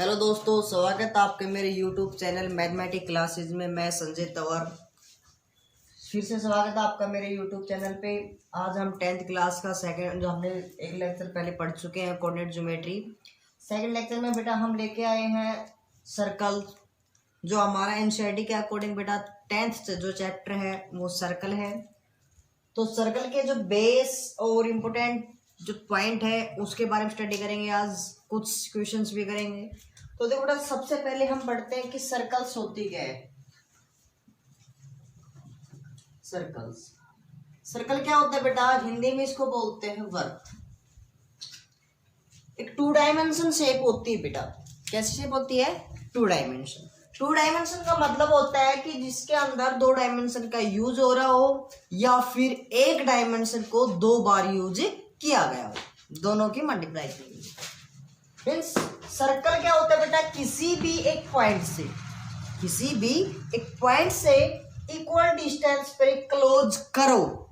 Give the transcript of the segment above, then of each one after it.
Hello दोस्तों, स्वागत है आपके मेरे यूट्यूब चैनल मैथमेटिक क्लासेज में। मैं संजय तंवर फिर से स्वागत है आपका मेरे यूट्यूब चैनल पे। आज हम 10th क्लास का सेकंड, जो हमने एक लेक्चर पहले पढ़ चुके हैं, कोऑर्डिनेट ज्योमेट्री। सेकंड लेक्चर में बेटा हम लेके आए हैं सर्कल। जो हमारा एनसीईआरटी के अकॉर्डिंग बेटा 10th जो चैप्टर है वो सर्कल है। तो सर्कल के जो बेस और इम्पोर्टेंट जो पॉइंट है उसके बारे में स्टडी करेंगे। आज कुछ क्वेश्चंस भी करेंगे। तो देखो बेटा, सबसे पहले हम पढ़ते हैं कि सर्कल्स होती क्या है। सर्कल क्या होता है बेटा? हिंदी में इसको बोलते हैं वर्त। एक 2 डायमेंशन शेप होती है बेटा। कैसी शेप होती है? 2 डायमेंशन। 2 डायमेंशन का मतलब होता है कि जिसके अंदर 2 डायमेंशन का यूज हो रहा हो या फिर एक डायमेंशन को 2 बार यूज किया गया हो, दोनों की मल्टीप्लाई की गई। मीन्स सर्कल क्या होता है बेटा? किसी भी एक पॉइंट से इक्वल डिस्टेंस पे क्लोज करो।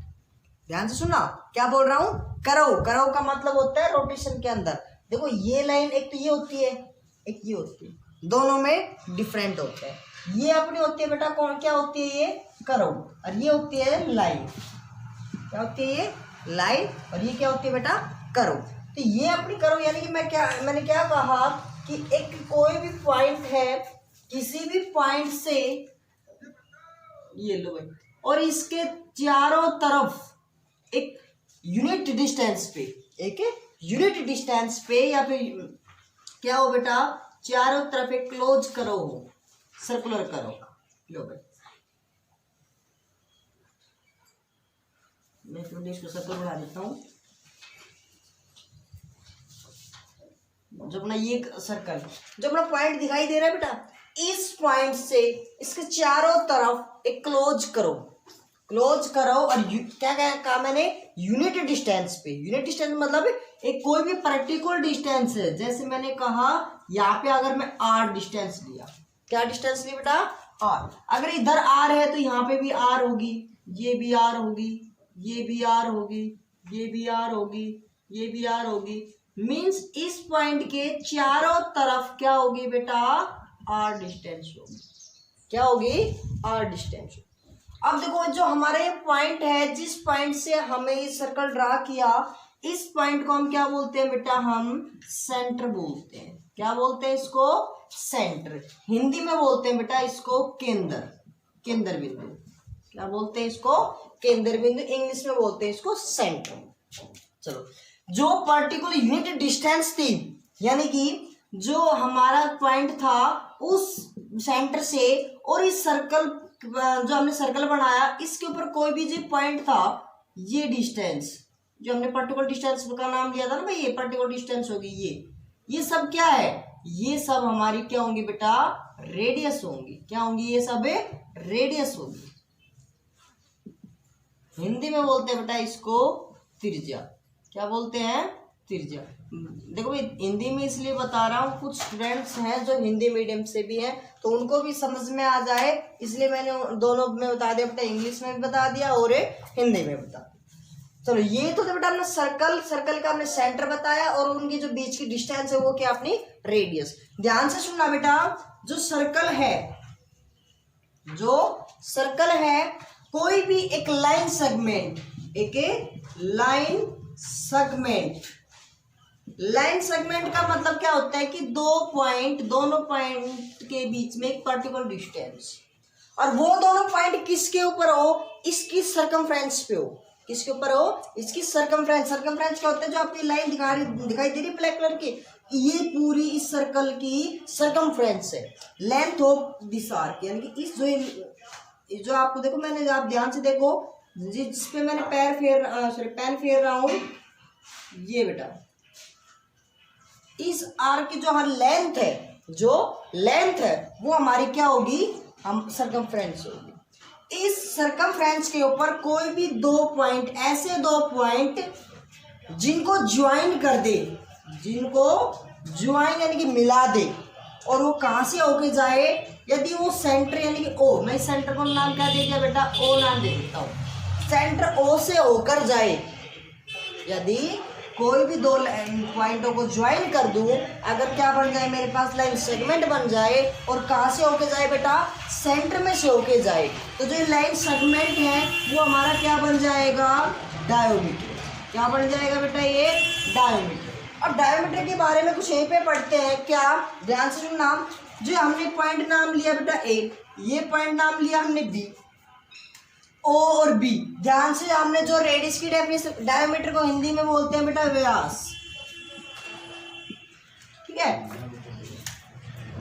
ध्यान से सुना, क्या बोल रहा हूं? करो का मतलब होता है रोटेशन के अंदर। देखो ये लाइन एक तो ये होती है, एक ये होती है, दोनों में डिफरेंट होते हैं। ये अपनी होती है बेटा कौन, क्या होती है? ये करो। और ये होती है लाइन। क्या होती है? ये लाइन। और ये क्या होती है बेटा? करो। तो ये अपनी करो, यानी कि मैंने क्या कहा कि एक कोई भी पॉइंट है, किसी भी पॉइंट से ये लो भाई, और इसके चारों तरफ एक यूनिट डिस्टेंस पे या फिर क्या हो बेटा, चारों तरफ एक क्लोज करो हो, सर्कुलर करो। लो भाई, मैं फिर इसको सर्कल बना देता हूं। जब अपना ये सर्कल, जब अपना पॉइंट दिखाई दे रहा है बेटा, इस पॉइंट से इसके चारों तरफ एक क्लोज करो। और क्या कहा मैंने? यूनिट डिस्टेंस पे। यूनिट डिस्टेंस मतलब एक कोई भी पर्टिकुलर डिस्टेंस है। जैसे मैंने कहा यहाँ पे अगर मैं r डिस्टेंस लिया, क्या डिस्टेंस लिया बेटा? r। अगर इधर r है तो यहाँ पे भी r होगी, ये भी r होगी, ये भी r होगी, ये भी r होगी, ये भी r होगी। मीन्स इस पॉइंट के चारों तरफ क्या होगी बेटा? r डिस्टेंस होगी। क्या होगी? r distance. अब देखो, जो हमारा ये पॉइंट है, जिस पॉइंट से हमें ये सर्कल ड्रा किया, इस पॉइंट को हम क्या बोलते हैं बेटा? हम सेंटर बोलते हैं। क्या बोलते हैं इसको? सेंटर। हिंदी में बोलते हैं बेटा इसको केंद्र बिंदु। क्या बोलते हैं इसको? केंद्र बिंदु। इंग्लिश में बोलते हैं इसको सेंटर। चलो, जो पर्टिकुलर यूनिट डिस्टेंस थी, यानी कि जो हमारा पॉइंट था उस सेंटर से और इस सर्कल, जो हमने सर्कल बनाया, इसके ऊपर कोई भी जो पॉइंट था, ये डिस्टेंस जो हमने पर्टिकुलर डिस्टेंस का नाम लिया था ना भाई, ये पर्टिकुलर डिस्टेंस होगी। ये सब क्या है? ये सब हमारी क्या होंगी बेटा? रेडियस होंगी। क्या होंगी? ये सब रेडियस होगी। हिंदी में बोलते हैं बेटा इसको त्रिज्या। क्या बोलते हैं? त्रिज्या। देखो भाई, हिंदी में इसलिए बता रहा हूँ, कुछ स्टूडेंट्स हैं जो हिंदी मीडियम से भी हैं, तो उनको भी समझ में आ जाए, इसलिए मैंने दोनों में बता दिया बेटा। इंग्लिश में भी बता दिया और हिंदी में बता दिया। चलो, ये तो बेटा हमने सर्कल का हमने सेंटर बताया, और उनकी जो बीच की डिस्टेंस है वो क्या? अपनी रेडियस। ध्यान से सुनना बेटा, जो सर्कल है, कोई भी एक लाइन सेगमेंट का मतलब क्या होता है कि दोनों पॉइंट के बीच में एक पर्टिकुलर डिस्टेंस, और वो दोनों पॉइंट किसके ऊपर हो? इसकी सरकमफ्रेंस पे हो। किसके ऊपर हो? इसकी सरकमफ्रेंस क्या होता है? जो आपकी लाइन दिखाई दे रही ब्लैक कलर की, ये पूरी इस सर्कल की सरकमफ्रेंस है, लेंथ ऑफ दिस आर्क। यानी कि इस जो आपको देखो, मैंने, आप ध्यान से देखो, जिसपे मैंने पेन फेर रहा हूं, ये बेटा इस आर्क की जो लेंथ है वो हमारी क्या होगी? हम सरकमफ्रेंस होगी। इस सरकमफ्रेंस के ऊपर कोई भी ऐसे दो पॉइंट जिनको ज्वाइन यानी कि मिला दे, और वो कहां से होके जाए? यदि वो सेंटर, यानी कि ओ, मैं सेंटर को नाम क्या दे दिया बेटा? ओ नाम दे देता हूं। सेंटर ओ से होकर जाए, यदि कोई भी दो पॉइंटों को ज्वाइन कर दूं, अगर क्या बन जाए मेरे पास लाइन सेगमेंट बन जाए, और कहाँ से होके जाए बेटा, सेंटर में से होके जाए, तो जो लाइन सेगमेंट है वो हमारा क्या बन जाएगा, डायोमीटर। क्या बन जाएगा बेटा, ये डायोमीटर। अब डायोमीटर के बारे में कुछ यहीं पे पढ़ते हैं, क्या ध्यान से सुनना। जो हमने पॉइंट नाम लिया बेटा ए, ये पॉइंट नाम लिया हमने बी, ओ और बी। ध्यान से, हमने जो रेडियस की डेफिनेशन, डायमीटर को हिंदी में बोलते हैं बेटा व्यास, ठीक है।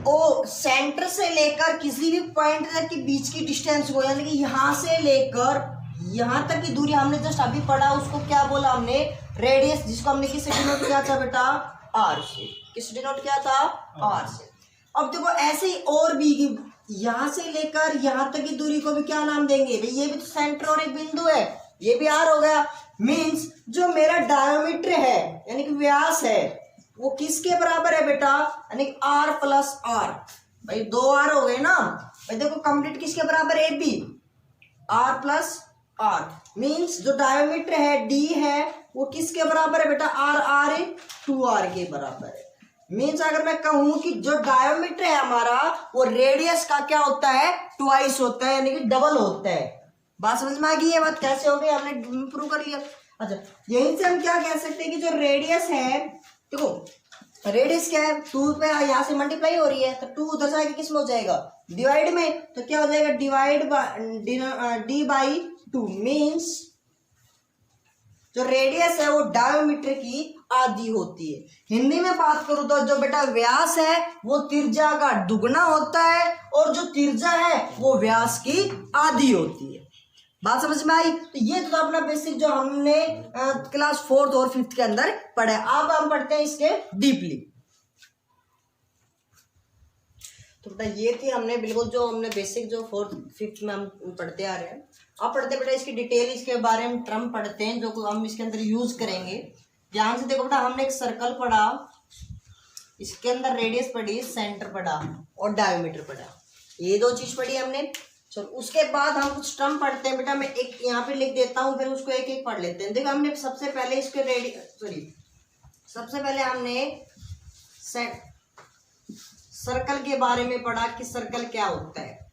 ओ सेंटर से लेकर किसी भी पॉइंट तक के बीच की डिस्टेंस को, यानी कि यहां से लेकर यहां तक की दूरी हमने जस्ट अभी पढ़ा, उसको क्या बोला हमने, रेडियस, जिसको हमने किससे डिनोट किया था बेटा, आर से। किस डिनोट किया था, आर से। अब देखो ऐसे ही और भी, यहां से लेकर यहां तक की दूरी को भी क्या नाम देंगे भाई, ये भी तो सेंटर और एक बिंदु है, ये भी आर हो गया। मींस जो मेरा डायोमीटर है यानी कि व्यास है, वो किसके बराबर है बेटा, यानी कि आर प्लस आर। भाई दो आर हो गए ना भाई, देखो कंप्लीट किसके बराबर है, B, R plus R. Means जो डायोमीटर है डी है, वो किसके बराबर है बेटा, आर, आर 2r के बराबर है। मीन्स अगर मैं कहूं कि जो डायोमीटर है हमारा, वो रेडियस का क्या होता है, ट्वाइस होता है, यानी कि डबल होता है। बात समझ में आ गई, ये बात कैसे हो गई, हमने प्रूव कर लिया। अच्छा, यहीं से हम क्या कह सकते हैं कि जो रेडियस है, देखो रेडियस क्या है, 2 पे यहाँ से मल्टीप्लाई हो रही है, तो 2 उधर जाके किस में हो जाएगा, डिवाइड में, तो क्या हो जाएगा, डिवाइड डी बाई 2। मीन्स जो रेडियस है वो डायोमीटर की आधी होती है। हिंदी में बात करूं तो जो बेटा व्यास है वो त्रिज्या का दुगना होता है, और जो त्रिज्या है वो व्यास की आधी होती है। बात समझ में आई। तो ये तो अपना बेसिक जो हमने क्लास 4th और 5th के अंदर पढ़ा है। अब हम पढ़ते हैं इसके डीपली। तो बेटा ये थी हमने बिल्कुल जो हमने बेसिक जो 4th 5th में हम पढ़ते आ रहे हैं। अब पढ़ते बेटा इसकी डिटेल, इसके बारे में टर्म पढ़ते हैं जो हम इसके अंदर यूज करेंगे। ध्यान से देखो बेटा, हमने एक सर्कल पढ़ा, इसके अंदर रेडियस पढ़ी, सेंटर पढ़ा और डायोमीटर पढ़ा, ये दो चीज पढ़ी हमने। चलो उसके बाद हम कुछ टर्म पढ़ते हैं बेटा, मैं एक यहाँ पे लिख देता हूँ, फिर उसको एक एक पढ़ लेते हैं। देखो हमने सबसे पहले इसके सबसे पहले हमने सर्कल के बारे में पढ़ा कि सर्कल क्या होता है।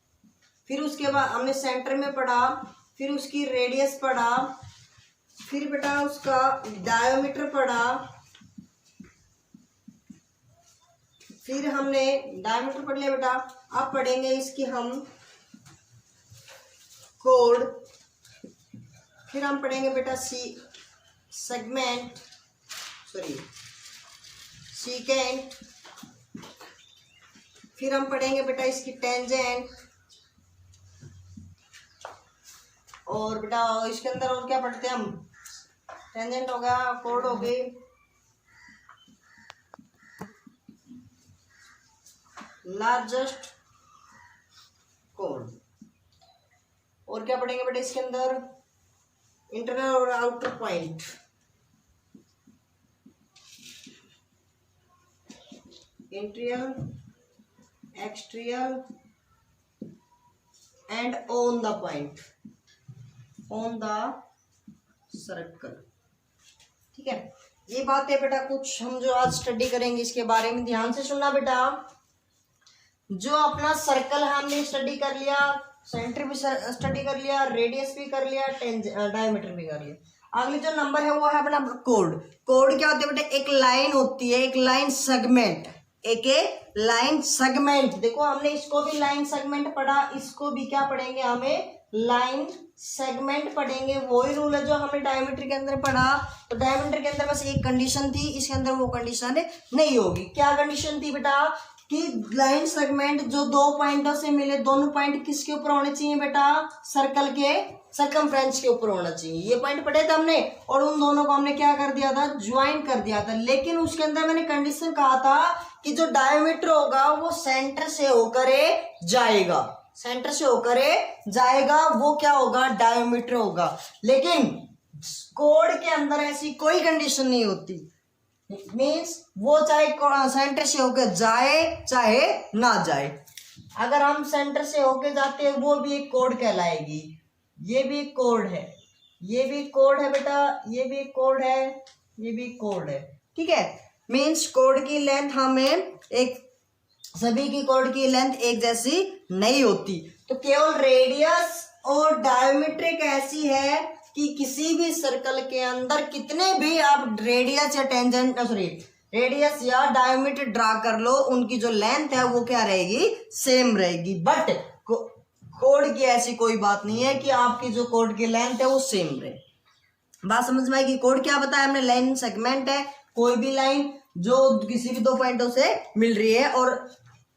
फिर उसके बाद हमने सेंटर में पढ़ा, फिर उसकी रेडियस पढ़ा, फिर बेटा उसका डायोमीटर पढ़ा, फिर हमने डायोमीटर पढ़ लिया बेटा। अब पढ़ेंगे इसकी हम कोड, फिर हम पढ़ेंगे बेटा सेगमेंट, सीकेंट, फिर हम पढ़ेंगे बेटा इसकी टेंजेंट, और बेटा इसके अंदर और क्या पढ़ते हैं हम, टेंजेंट हो गया, कोड हो गई, लार्जेस्ट कोड, और क्या पढ़ेंगे बेटा इसके अंदर, इंटरनल और outer point, interior, exterior and on the point, on the circle. ठीक है, ये बात है बेटा कुछ हम जो आज स्टडी करेंगे इसके बारे में। ध्यान से सुनना बेटा, जो अपना सर्कल है हमने स्टडी कर लिया, सेंटर भी स्टडी कर लिया, रेडियस भी कर लिया, डायमीटर भी कर लिया। अगले जो नंबर है वो है अपना कोड। कोड क्या होती है बेटा, एक लाइन होती है, एक लाइन सेगमेंट, एक लाइन सेगमेंट। देखो हमने इसको भी लाइन सेगमेंट पढ़ा, इसको भी क्या पढ़ेंगे, हमें लाइन सेगमेंट पढ़ेंगे। वही रूल है जो हमने डायमीटर के अंदर पढ़ा। तो डायमीटर के अंदर बस एक कंडीशन थी, इसके अंदर वो कंडीशन नहीं होगी। क्या कंडीशन थी बेटा, कि लाइन सेगमेंट जो दो पॉइंटों से मिले, दोनों पॉइंट किसके ऊपर होने चाहिए बेटा, सर्कल के सर्कमफ्रेंस के ऊपर होना चाहिए। ये पॉइंट पढ़े थे हमने, और उन दोनों को हमने क्या कर दिया था, ज्वाइन कर दिया था। लेकिन उसके अंदर मैंने कंडीशन कहा था कि जो डायमीटर होगा वो सेंटर से होकर जाएगा, सेंटर से होकर जाएगा, वो क्या होगा, डायमीटर होगा। लेकिन कोड के अंदर ऐसी कोई कंडीशन नहीं होती। मीन्स वो चाहे सेंटर से होकर जाए चाहे ना जाए। अगर हम सेंटर से होके जाते हैं वो भी एक कोड कहलाएगी। ये भी एक कोड है, ये भी कोड है बेटा, ये भी एक कोड है, ये भी कोड है, ठीक है। मीन्स कोड की लेंथ हमें एक, सभी की कोड की लेंथ एक जैसी नहीं होती। तो केवल रेडियस और डायमीटर एक ऐसी है कि किसी भी सर्कल के अंदर कितने भी आप रेडियस या टेंजेंट, सॉरी रेडियस या डायमीटर ड्रा कर लो, उनकी जो लेंथ है वो क्या रहेगी, सेम रहेगी। बट कोड की ऐसी कोई बात नहीं है कि आपकी जो कोड की लेंथ है वो सेम रहे। बात समझ में आएगी। कोड क्या बताया हमने, लाइन सेगमेंट है, कोई भी लाइन जो किसी भी दो पॉइंटों से मिल रही है। और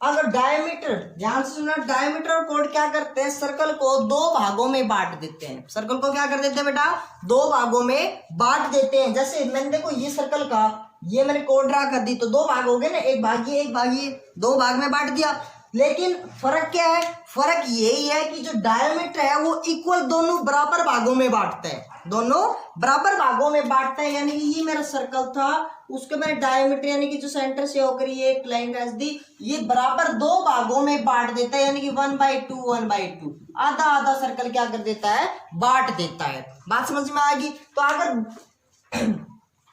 अगर डायमीटर, ध्यान से सुनना, डायमीटर और कोड क्या करते हैं, सर्कल को दो भागों में बांट देते हैं। सर्कल को क्या कर देते हैं बेटा, दो भागों में बांट देते हैं। जैसे मैंने देखो ये सर्कल का, ये मैंने कोड ड्रा कर दी, तो दो भाग हो गए ना, एक भाग ये, एक भाग ये, दो भाग में बांट दिया। लेकिन फर्क क्या है, फर्क यही है कि जो डायमीटर है वो इक्वल दोनों बराबर भागों में बांटते हैं, दोनों बराबर भागों में बांटते हैं। यानी कि ये मेरा सर्कल था, उसके मैंने डायमीटर यानी कि जो सेंटर से होकर ये एक लाइन खींच दी, ये बराबर दो भागों में बांट देता है, यानी कि 1/2 1/2, आधा आधा सर्कल क्या कर देता है, बांट देता है। बात समझ में आएगी। तो अगर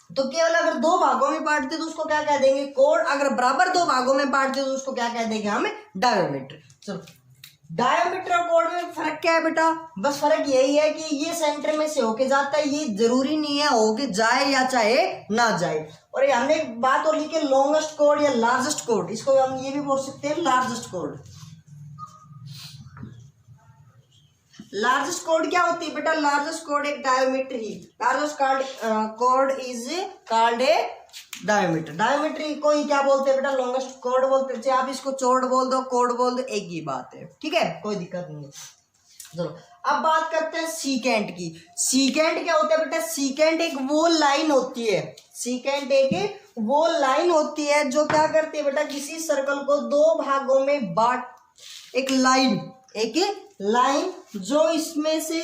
तो केवल अगर दो भागों में बांटते तो उसको क्या कह देंगे, कोड। अगर बराबर दो भागों में बांटते तो उसको क्या कह देंगे हम, डायमीटर। चलो, डायमीटर और कोड में फर्क क्या है बेटा, बस फर्क यही है कि ये सेंटर में से होके जाता है, ये जरूरी नहीं है होके जाए या चाहे ना जाए। और ये हमने एक बात और लिखी, लॉन्गेस्ट कोड या लार्जेस्ट कोड, इसको हम ये भी बोल सकते हैं लार्जेस्ट कोड। लार्जेस्ट कोड क्या होती है बेटा, लार्जेस्ट कोड एक diameter he, largest code is called a diameter. Diameter को ही क्या बोलते हैं बेटा, लॉन्गेस्ट कोड बोलते हैं। चाहे आप इसको चौड़ बोल दो, कोड बोल दो, एक ही बात है, ठीक है, कोई दिक्कत नहीं है। चलो अब बात करते हैं सीकेंट की। सीकेंट क्या होता है बेटा, सीकेंट एक वो लाइन होती है, सीकेंट एक वो लाइन होती है जो क्या करती है बेटा, किसी सर्कल को दो भागों में बांट, एक लाइन जो इसमें से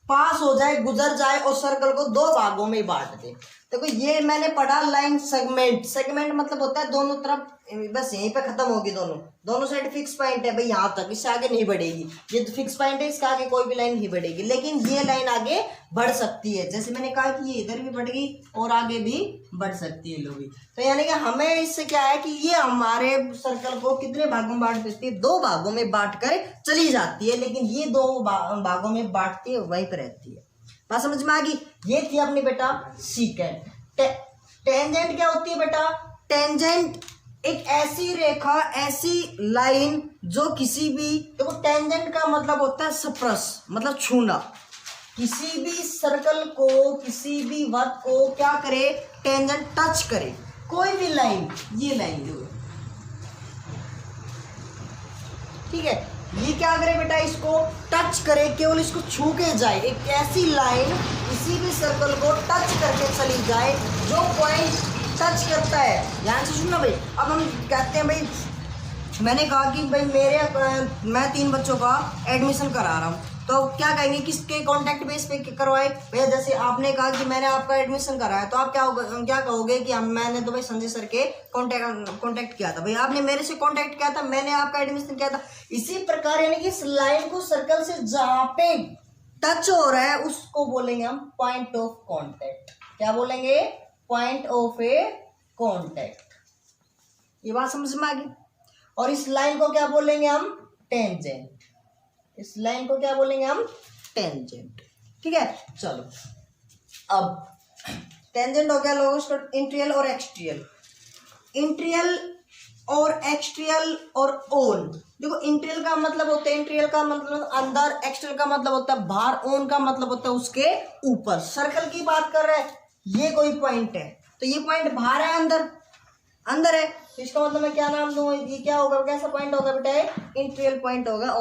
पास हो जाए, गुजर जाए और सर्कल को दो भागों में बांट दे। देखो ये मैंने पढ़ा लाइन सेगमेंट। सेगमेंट मतलब होता है दोनों तरफ, बस यहीं पे खत्म होगी, दोनों साइड फिक्स पॉइंट है भाई, यहाँ तक, इससे आगे नहीं बढ़ेगी। ये तो फिक्स पॉइंट है, इसके आगे कोई भी लाइन नहीं बढ़ेगी। लेकिन ये लाइन आगे बढ़ सकती है, जैसे मैंने कहा कि ये इधर भी बढ़ गई और आगे भी बढ़ सकती है लोग। तो यानी कि हमें इससे क्या है कि ये हमारे सर्कल को कितने भागों में बांट देती है, दो भागों में बांट कर चली जाती है। लेकिन ये दो भागों में बांटती है, वहीं पर रहती है। बात समझ में आ गई। ये थी अपनी बेटा सीकेंट। टेंजेंट क्या होती है बेटा, टेंजेंट एक ऐसी रेखा, ऐसी लाइन जो किसी भी, देखो टेंजेंट का मतलब होता है स्पर्श, मतलब छूना। किसी भी सर्कल को, किसी भी वृत्त को क्या करे, टेंजेंट टच करे। कोई भी लाइन, ये लाइन जो, ठीक है, ये क्या करे बेटा, इसको टच करे, केवल इसको छू के जाए। एक ऐसी लाइन किसी भी सर्कल को टच करके चली जाए, जो पॉइंट टच करता है। ध्यान से सुनना भाई। अब हम कहते हैं भाई, मैंने कहा कि भाई मैं 3 बच्चों का एडमिशन करा रहा हूँ, तो क्या कहेंगे, किसके कॉन्टैक्ट बेस पे करवाए भैया। जैसे आपने कहा कि मैंने आपका एडमिशन कराया, तो आप क्या कहोगे कि मैंने तो भाई संजय सर के कॉन्टैक्ट किया था, भाई आपने मेरे से कॉन्टैक्ट किया था, मैंने आपका एडमिशन किया था। इसी प्रकार यानी कि इस लाइन को सर्कल से जहाँ पे टच हो रहा है उसको बोलेंगे हम पॉइंट ऑफ कॉन्टैक्ट। क्या बोलेंगे, पॉइंट ऑफ ए कॉन्टैक्ट। ये बात समझ में आ गई। और इस लाइन को क्या बोलेंगे हम, टेंजेंट। इस लाइन को क्या बोलेंगे हम, टेंजेंट, ठीक है। चलो अब टेंजेंट हो गया लोगों, इंटीरियल और एक्सटीरियल। इंटीरियल और एक्सटीरियल और ओन। देखो इंटीरियल का मतलब होता है, इंटीरियल का मतलब अंदर, एक्सटीरियल का मतलब होता है बाहर, ओन का मतलब होता है उसके ऊपर। सर्कल की बात कर रहे हैं, ये कोई पॉइंट है, तो ये पॉइंट बाहर है, अंदर है, तो इसका मतलब मैं क्या नाम दूं, ये क्या होगा, कैसा पॉइंट होगा बेटा, इंटीरियल पॉइंट होगा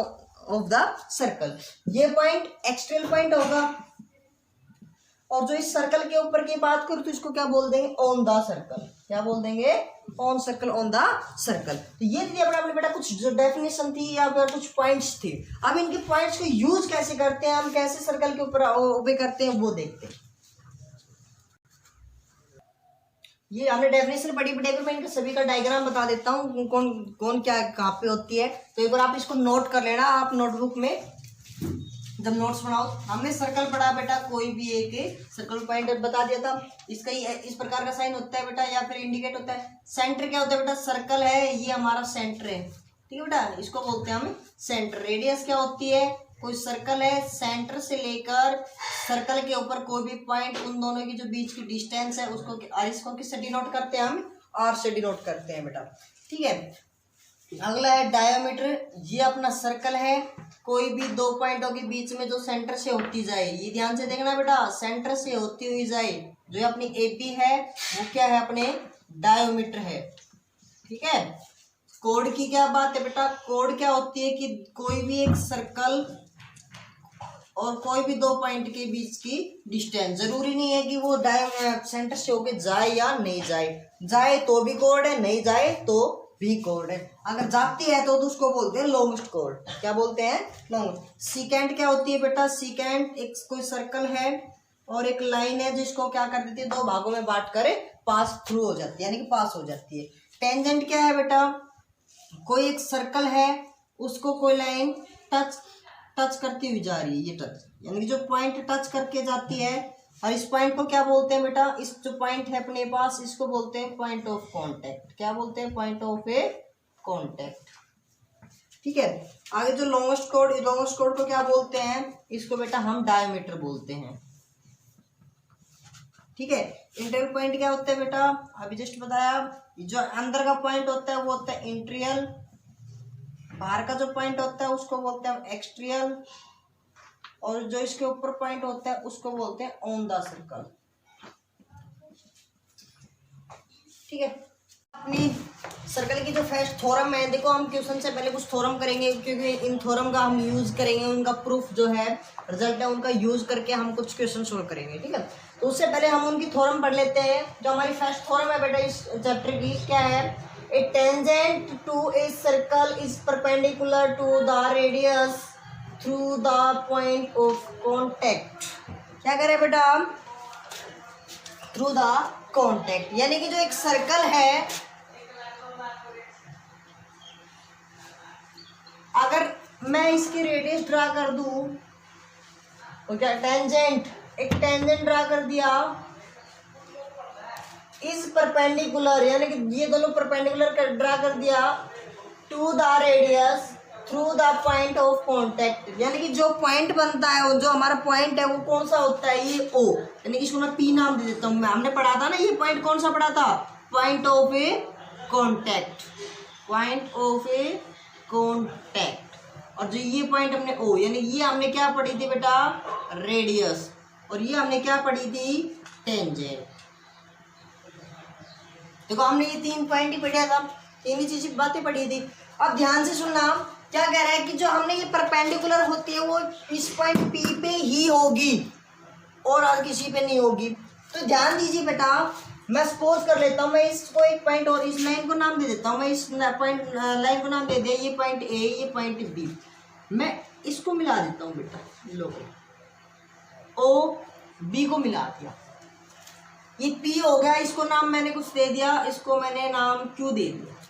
ऑफ द सर्कल। ये पॉइंट एक्सटीरियल पॉइंट होगा। और जो इस सर्कल के ऊपर की बात करूं तो इसको क्या बोल देंगे, ऑन द सर्कल। क्या बोल देंगे, on circle, on the circle. तो ये थी अपने बेटा कुछ जो डेफिनेशन थी या फिर कुछ पॉइंट्स थे। अब इनके पॉइंट्स को यूज कैसे करते हैं, हम कैसे सर्कल के ऊपर उबे करते हैं, वो देखते हैं। ये हमने डेफिनेशन पढ़ी, बट मैं इनका सभी का डायग्राम बता देता हूँ, कौन कौन क्या कहाँ पे होती है। तो एक बार आप इसको नोट कर लेना, आप नोटबुक में जब नोट्स बनाओ, हमने सर्कल पढ़ा बेटा, कोई भी एक सर्कल पॉइंट बता दिया था, इसका ही इस प्रकार का साइन होता है बेटा, या फिर इंडिकेट होता है। सेंटर क्या होता है बेटा, सर्कल है, ये हमारा सेंटर है, ठीक है बेटा, इसको बोलते हैं हम सेंटर। रेडियस क्या होती है, कोई सर्कल है, सेंटर से लेकर सर्कल के ऊपर कोई भी पॉइंट, उन दोनों की जो बीच की डिस्टेंस है उसको, और इसको किससे डिनोट करते हैं हम, आर से डिनोट करते हैं बेटा, ठीक है। अगला है डायमीटर, ये अपना सर्कल है, कोई भी दो पॉइंटों के बीच में जो सेंटर से होती जाए, ये ध्यान से देखना बेटा, सेंटर से होती हुई जाए, जो अपनी एपी है वो क्या है, अपने डायमीटर है, ठीक है। कोड की क्या बात है बेटा, कोड क्या होती है कि कोई भी एक सर्कल और कोई भी दो पॉइंट के बीच की डिस्टेंस, जरूरी नहीं है कि वो सेंटर से होके जाए या नहीं जाए, जाए तो भी कोड है, नहीं जाए तो भी कोड है। अगर जाती है तो उसको बोलते हैं लॉन्गेस्ट कोड, क्या बोलते हैं, लॉन्गेस्ट। सीकेंट क्या होती है बेटा, सीकेंट एक कोई सर्कल है और एक लाइन है जिसको क्या कर देती है, दो भागों में बांट कर पास थ्रू हो जाती है, यानी कि पास हो जाती है। टेंजेंट क्या है बेटा, कोई एक सर्कल है उसको कोई लाइन टच करती हुई जा रही है, ये टच, यानी कि जो पॉइंट टच करके जाती है, और इस पॉइंट को क्या बोलते हैं बेटा, इस जो पॉइंट है अपने पास इसको बोलते हैं पॉइंट ऑफ कांटेक्ट, क्या बोलते हैं, पॉइंट ऑफ ए कांटेक्ट, ठीक है। आगे जो लॉन्गेस्ट कोड, लॉन्गेस्ट कोड को क्या बोलते हैं, इसको बेटा हम डायमीटर बोलते हैं, ठीक है। इंटरवल पॉइंट क्या होता है बेटा, अभी जस्ट बताया, जो अंदर का पॉइंट होता है वो होता है इंटीरियर, बाहर का जो पॉइंट होता है उसको बोलते हैं एक्सट्रियल, और जो इसके ऊपर पॉइंट होता है उसको बोलते हैं ऑन द सर्कल, ठीक है। अपनी सर्कल की जो फर्स्ट थ्योरम है, देखो हम क्वेश्चन से पहले कुछ थ्योरम करेंगे, क्योंकि इन थ्योरम का हम यूज करेंगे, उनका प्रूफ जो है, रिजल्ट है, उनका यूज करके हम कुछ क्वेश्चन सोल्व करेंगे, ठीक है। तो उससे पहले हम उनकी थ्योरम पढ़ लेते हैं। जो हमारी फर्स्ट थ्योरम है बेटा इस चैप्टर की, क्या है, a tangent to a circle is perpendicular to the radius through the point of contact. क्या करें बेटा, थ्रू द कॉन्टेक्ट, यानी कि जो एक सर्कल है, अगर मैं इसकी रेडियस ड्रा कर दूं, तो क्या टेंजेंट, एक टेंजेंट ड्रा कर दिया, इस परपेंडिकुलर, यानी कि ये दोनों परपेंडिकुलर ड्रा कर दिया, to the radius through the point of contact, यानी कि जो पॉइंट बनता है, वो जो हमारा पॉइंट है वो कौन सा होता है, ये ओ, यानी कि इसको मैं पी नाम दे देता हूँ, मैं हमने पढ़ा था ना, ये पॉइंट कौन सा पढ़ा था, point of A contact, point of A contact, और जो ये पॉइंट हमने ओ, यानी ये हमने क्या पढ़ी थी बेटा, रेडियस, और ये हमने क्या पढ़ी थी, टेंजेंट। देखो हमने ये तीन पॉइंट ही पढ़ा था, तीन ही चीज बातें पढ़ी थी। अब ध्यान से सुनना, क्या कह रहा है कि जो हमने ये परपेंडिकुलर होती है वो इस पॉइंट पी पे ही होगी और किसी पे नहीं होगी। तो ध्यान दीजिए बेटा, मैं सपोज कर लेता हूँ, मैं इसको एक पॉइंट और इस लाइन को नाम दे देता हूँ, मैं इस पॉइंट लाइन को नाम दे दिया, ये पॉइंट ए, ये पॉइंट बी, मैं इसको मिला देता हूँ बेटा, लोगो ओ बी को मिला दिया, ये पी हो गया, इसको नाम मैंने कुछ दे दिया, इसको मैंने नाम क्यू दे दिया।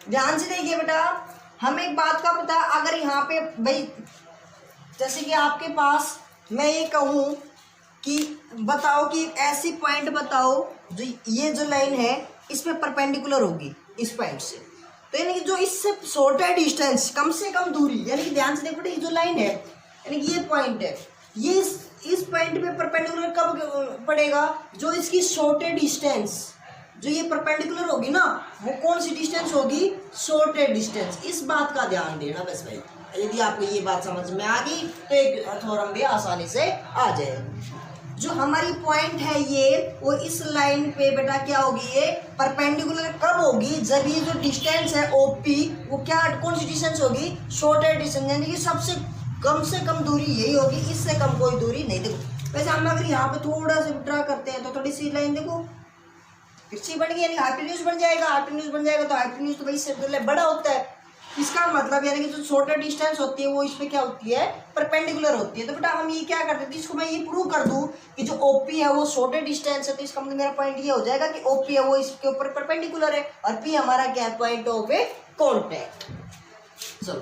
ध्यान से देखिए बेटा, हमें एक बात का पता, अगर यहाँ पे भाई जैसे कि आपके पास मैं ये कहूँ कि बताओ कि ऐसी पॉइंट बताओ जो ये जो लाइन है इस पे परपेंडिकुलर होगी इस पॉइंट से, तो यानी कि जो इससे शॉर्टर डिस्टेंस, कम से कम दूरी, यानी कि ध्यान से देखो ये जो लाइन है, यानी कि ये पॉइंट है, ये इस पॉइंट पे परपेंडिकुलर कब पड़ेगा, जो इसकी शॉर्टेड डिस्टेंस, जो ये परपेंडिकुलर होगी ना, वो कौन सी डिस्टेंस होगी, शॉर्टेड डिस्टेंस। इस बात का ध्यान देना बस भाई, यदि आपको ये बात समझ में आ गई तो एक थ्योरम भी आसानी से आ जाएगा। जो हमारी पॉइंट है ये, वो इस लाइन पे बेटा क्या होगी, ये परपेंडिकुलर कब होगी, जब ये जो डिस्टेंस है ओपी, वो क्या कौन सी डिस्टेंस होगी, शॉर्टेड डिस्टेंस, यानी कि सबसे कम दूरी यही होगी, इससे कम कोई दूरी नहीं। देखो वैसे हम अगर यहाँ पे थोड़ा सा ड्रा करते हैं तो थोड़ी सी लाइन देखो तिरछी बन गई, यानी हाइपोटेन्यूज बन जाएगा, हाइपोटेन्यूज बन जाएगा, तो हाइपोटेन्यूज तो भाई इससे बड़ा होता है, इसका मतलब यानी कि जो शॉर्टर डिस्टेंस होती है वो इस पे क्या होती है, परपेंडिकुलर होती है। तो बेटा हम ये क्या करते थे, इसको मैं ये प्रूव कर दूं कि जो ओपी है वो शॉर्टर डिस्टेंस है, तो इसका मतलब मेरा पॉइंट ये हो जाएगा कि ओपी है वो इसके ऊपर परपेंडिकुलर है, और पी हमारा क्या है, पॉइंट ऑफ ए कांटेक्ट। चलो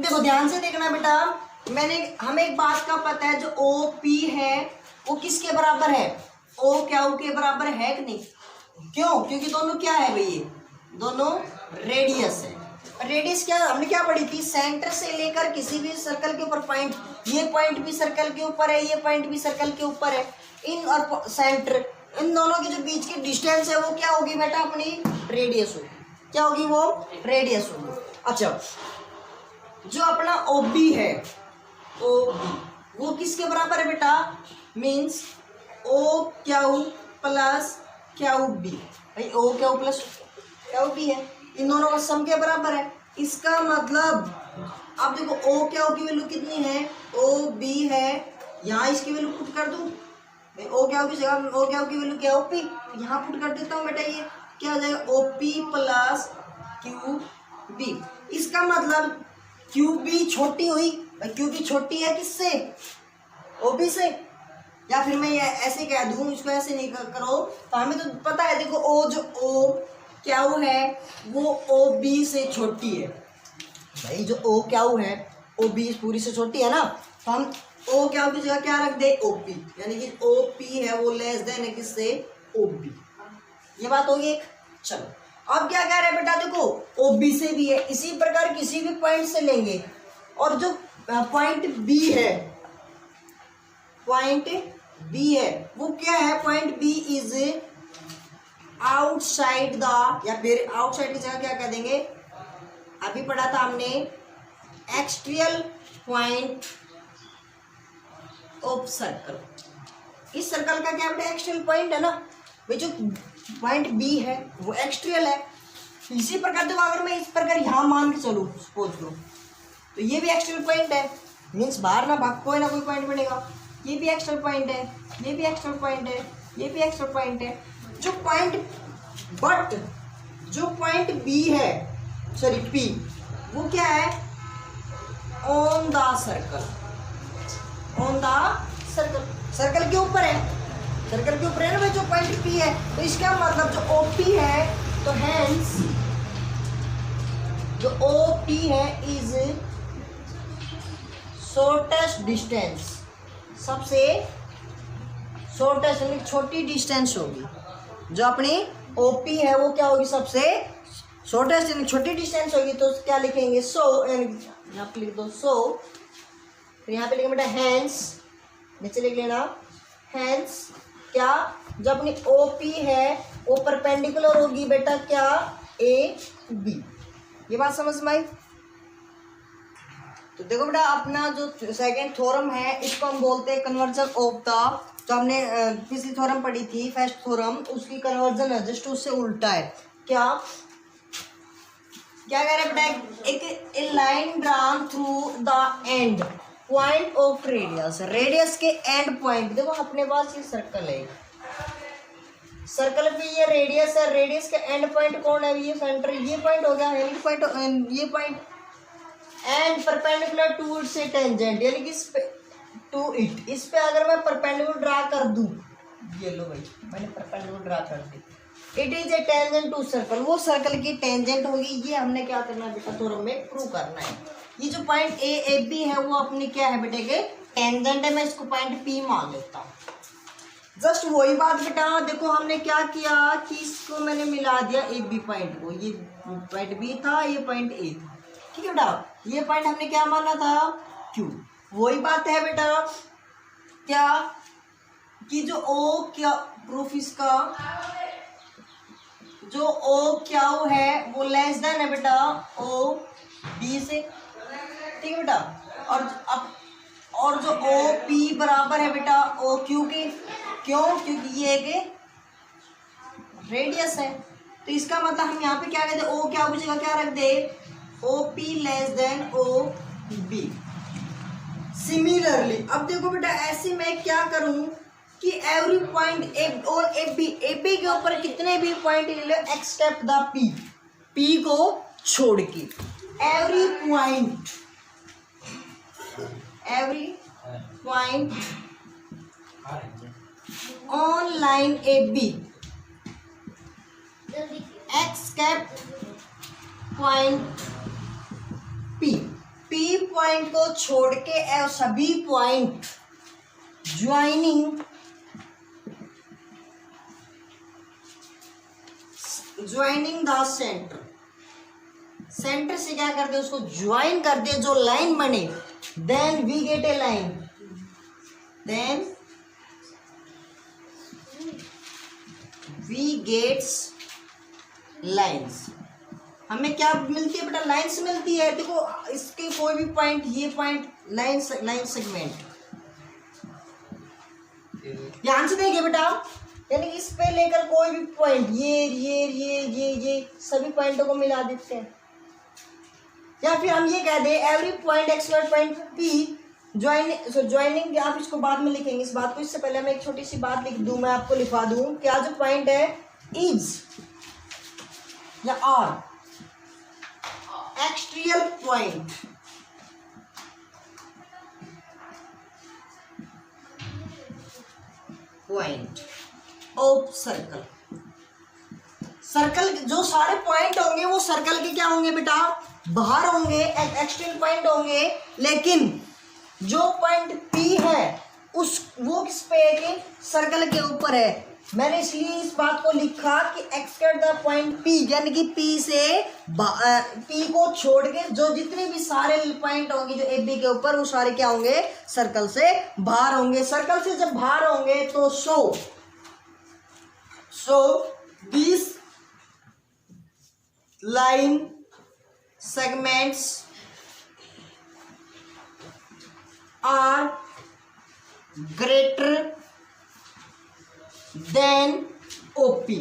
देखो ध्यान से देखना बेटा, हमें एक बात का पता है, जो ओ पी है वो किसके बराबर है, ओ क्यू के बराबर है कि नहीं? क्यों? क्योंकि दोनों क्या है भाई, ये दोनों रेडियस है। रेडियस क्या हमने क्या पढ़ी थी, सेंटर से लेकर किसी भी सर्कल के ऊपर पॉइंट, ये पॉइंट भी सर्कल के ऊपर है, ये पॉइंट भी सर्कल के ऊपर है, इन और सेंटर, इन दोनों के जो बीच की डिस्टेंस है वो क्या होगी बेटा, अपनी रेडियस होगी। क्या होगी? वो रेडियस होगी। अच्छा, जो अपना OB है, OB वो किसके बराबर है बेटा, मीन्स OQ प्लस QB। भाई OQ प्लस QB है, इन दोनों का सम के बराबर है। इसका मतलब अब देखो OQ की वैल्यू कितनी है, OB है, यहाँ इसकी वैल्यू पुट कर दूं, OQ की जगह OQ की वैल्यू क्या, OP, यहाँ पुट कर देता हूँ बेटा, ये क्या हो जाएगा, OP प्लस QB। इसका मतलब QB छोटी हुई, भाई QB छोटी है किससे, OB से, या फिर मैं ये ऐसे कह दूं, इसको ऐसे नहीं करो, तो हमें तो पता है, देखो ओ जो OQ है वो OB से छोटी है। भाई जो OQ है OB पूरी से छोटी है ना, तो हम OQ की जगह क्या रख दे, OP, यानी कि OP है वो लेस देन है किससे, OB। ये बात होगी एक। चलो अब क्या कह रहे हैं बेटा, देखो OB से भी है, इसी प्रकार किसी भी पॉइंट से लेंगे, और जो पॉइंट B है, पॉइंट B है वो क्या है, point B is outside the, या फिर आउटसाइड की जगह क्या कह देंगे, अभी पढ़ा था हमने, एक्सट्रियल पॉइंट ऑफ सर्कल। इस सर्कल का क्या बेटा, एक्सट्रियल पॉइंट है ना, भाई जो पॉइंट B है वो एक्सट्रियल है। इसी प्रकार देखो, अगर मैं इस प्रकार यहाँ मान के चलूँ सपोज लो, तो ये भी एक्सट्रियल पॉइंट है, मीन्स बाहर ना भाग कोई ना कोई पॉइंट बनेगा, ये भी एक्सट्रियल पॉइंट है, ये भी एक्सट्रियल पॉइंट है, ये भी एक्सट्रियल पॉइंट है। जो पॉइंट B है, सॉरी P, वो क्या है, on the circle, on the circle, circle के ऊपर है, सर्कल के ऊपर है ना भाई जो पॉइंट P है। तो इसका मतलब जो OP है, तो हेंस जो OP है इज शॉर्टेस्ट डिस्टेंस, सबसे शॉर्टेस्ट यानी छोटी डिस्टेंस होगी, जो अपनी OP है वो क्या होगी, सबसे शॉर्टेस्ट यानी छोटी डिस्टेंस होगी। तो क्या लिखेंगे, सो, यहाँ पे लिख दो सो, फिर यहाँ पे लिखेंगे बेटा हेंस, नीचे लिख लेना हेंस, क्या, जो अपनी OP है वो परपेंडिकुलर होगी बेटा क्या, AB। ये बात समझ में आई? तो देखो बेटा, अपना जो सेकंड थ्योरम है इसको हम बोलते हैं कन्वर्जन ऑफ द, जो हमने पिछली थ्योरम पढ़ी थी फर्स्ट थ्योरम, उसकी कन्वर्जन है, जस्ट उससे उल्टा है। क्या क्या कह रहे हैं बेटा, एक line drawn through the end point of radius, radius के एंड पॉइंट। देखो अपने पास ये सर्कल है, सर्कल पे ये रेडियस है, रेडियस के एंड पॉइंट कौन है, ये सेंटर, ये पॉइंट हो गया, यानी पॉइंट, ये point, and perpendicular to it से टेंजेंट, यानी कि इस पे टू इट, इस पे अगर मैं परपेंडिकुलर ड्रा कर दूं, ये लो भाई मैंने परपेंडिकुलर ड्रा कर दी, it is a tangent to circle, वो सर्कल की टेंजेंट होगी। ये हमने क्या करना है बेटा, थ्योरम में प्रूव करना है। ये जो पॉइंट AB है वो अपनी क्या है बेटे के टेंजेंट है, मैं इसको पॉइंट P मान लेता हूँ। जस्ट वही बात बेटा, देखो हमने क्या किया कि इसको मैंने मिला दिया AB पॉइंट को, ये पॉइंट B था, ये पॉइंट A था, ठीक है बेटा, ये पॉइंट हमने क्या माना था, Q। वही बात है बेटा क्या, कि जो O क्या प्रूफ इसका, जो OQ है वो लेस देन है बेटा OB से, ठीक है बेटा, और जो OP बराबर है बेटा OQ के, क्यों, क्योंकि ये एक रेडियस है। तो इसका मतलब हम यहाँ पे क्या कहते हैं, OQ की जगह क्या रख दे, OP less than OB। Similarly अब देखो बेटा, ऐसे मैं क्या करूं कि एवरी पॉइंट और AB के ऊपर कितने भी पॉइंट ले लो एक्सेप्ट द P को छोड़ के, every point on line AB except point P P point को छोड़ के सभी point joining the centre, centre से क्या करते हैं उसको ज्वाइन करते हैं, जो लाइन बने, then we get a line, then we gets lines. हमें क्या मिलती है बेटा? लाइन्स मिलती है। देखो इसके कोई भी पॉइंट, ये पॉइंट लाइन सेगमेंट, ध्यान से देखिए बेटा, यानी कि इस पे लेकर कोई भी पॉइंट, ये सभी पॉइंटों को मिला देते हैं। या फिर हम ये कह दें every point X Y point P joining, आप इसको बाद में लिखेंगे इस बात को, इससे पहले मैं एक छोटी सी बात लिख दूं, मैं आपको लिखवा दूं, क्या जो पॉइंट है इज या are exterior point of circle. Circle जो सारे पॉइंट होंगे वो सर्कल के क्या होंगे बेटा? बाहर होंगे, एक्सट्रियल पॉइंट होंगे, लेकिन जो पॉइंट पी है वो किस पे है कि सर्कल के ऊपर है। मैंने इसलिए इस बात को लिखा कि एक्सकट द पॉइंट पी, यानी कि पी से पी को छोड़ के जो जितने भी सारे पॉइंट होंगे जो ए बी के ऊपर, वो सारे क्या होंगे? सर्कल से बाहर होंगे। सर्कल से जब बाहर होंगे तो so this line segments are greater than OP.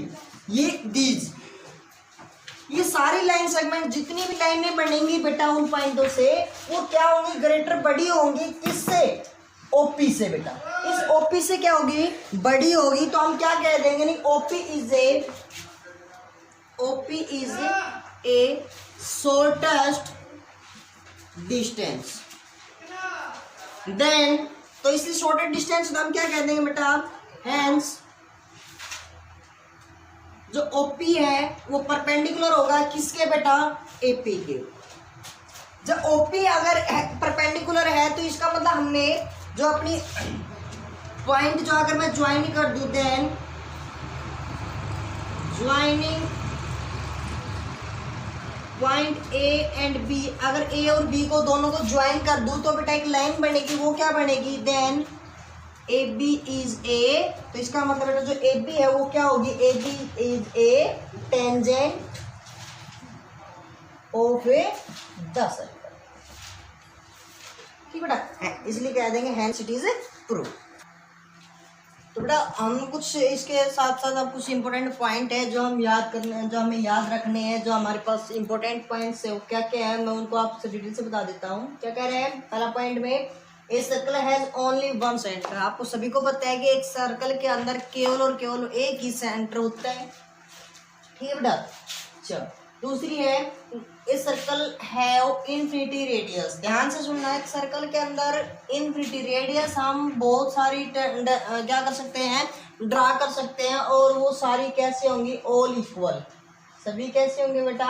ये सारी लाइन सेगमेंट जितनी भी लाइनें बनेंगी बेटा उन पॉइंटों से, वो क्या होंगी? ग्रेटर, बड़ी होंगी। किससे? ओपी से बेटा। इस ओपी से क्या होगी? बड़ी होगी। तो हम क्या कह देंगे? नहीं, OP is a shortest distance. Then तो इसलिए शॉर्टेस्ट डिस्टेंस तो हम क्या कह देंगे बेटा? हेंस जो ओपी है वो परपेंडिकुलर होगा किसके बेटा? एपी के। जब ओपी अगर परपेंडिकुलर है तो इसका मतलब हमने जो अपनी पॉइंट जो अगर मैं ज्वाइन कर दूं, then joining point A and B, अगर ए और बी को दोनों को ज्वाइन कर दूं तो बेटा एक लाइन बनेगी। वो क्या बनेगी? Then A B is A. तो इसका मतलब बेटा जो ए बी है वो क्या होगी? A B is a tangent of a the circle. ठीक बेटा, इसलिए कह देंगे हेंस इट इज प्रूफ। तो बेटा हम कुछ इसके साथ साथ अब कुछ इंपॉर्टेंट पॉइंट है जो हम याद करने, जो हमें याद रखने हैं, जो हमारे पास इंपॉर्टेंट पॉइंट्स है वो क्या क्या है, मैं उनको आपसे डिटेल से बता देता हूँ। क्या कह रहे हैं? पहला पॉइंट में ए circle has only one centre. आपको सभी को पता है कि एक सर्कल के अंदर केवल और केवल एक ही सेंटर होता है। ठीक है बेटा। चलो दूसरी है a circle have infinity radius. ध्यान से सुनना है, एक सर्कल के अंदर इन्फिनिटी रेडियस हम बहुत सारी क्या कर सकते हैं? ड्रा कर सकते हैं। और वो सारी कैसे होंगी? All equal. सभी कैसे होंगे बेटा?